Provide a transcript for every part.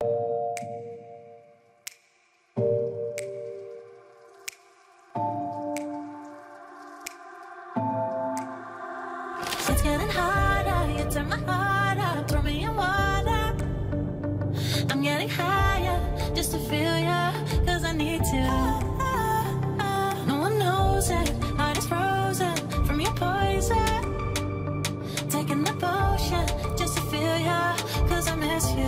It's getting harder, you turn my heart up, throw me in water. I'm getting higher, just to feel ya, cause I need to. No one knows it, heart is frozen from your poison. Taking the potion, just to feel ya, cause I miss you.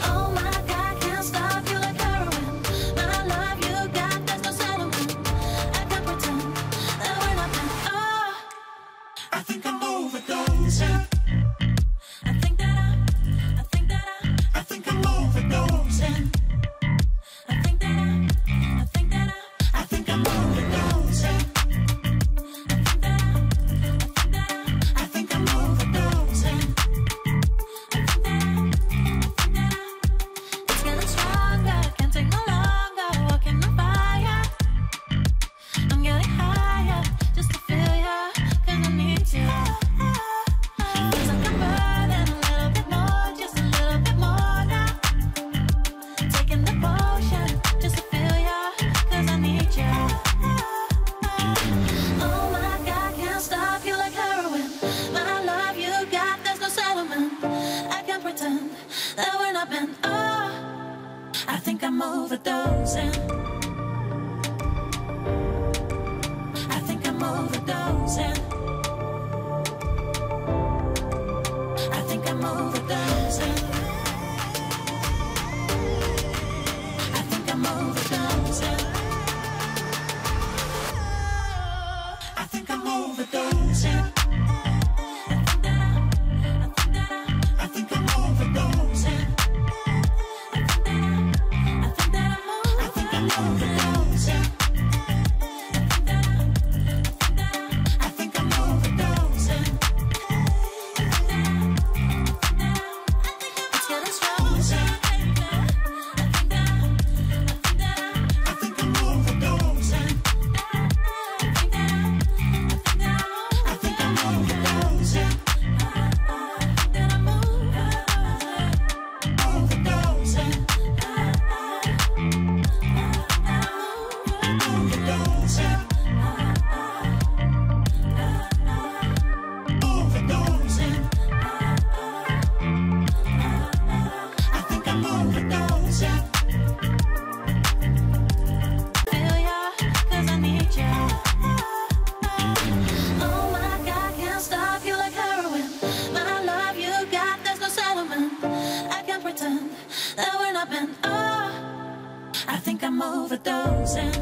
Oh my God, can't stop you like heroin. My love you got, there's no settlement. I can't pretend that we're not meant. Oh, I think I'm overdosing. I think that I'm overdosing. I think that I'm I think I'm overdosing. I think I'm overdosing. It's getting stronger, can't take no longer, walking on fire. I'm getting higher, just to feel ya, cause I need to. Feels like I'm burning a little bit more, just a little bit more now. Taking the potion, just to feel ya, cause I need you. Oh my God, can't stop you like heroin. My love you got, there's no settlement. I can't pretend that we're not meant. Oh, I think I'm overdosing. I think I'm overdosing. I think I'm overdosing. I think I'm overdosing. I think I'm overdosing. I think I'm overdosing. I think I'm overdosing. I think I'm overdosing. It's getting stronger. I think I'm overdosing. I think I'm overdosing. Overdosing. Overdosing. Overdosing. I think I'm overdosing. Feel ya, cause I need ya. Oh my God, can't stop you like heroin. My love you got, there's no settlement. I can't pretend that we're not meant. Oh, I think I'm overdosing.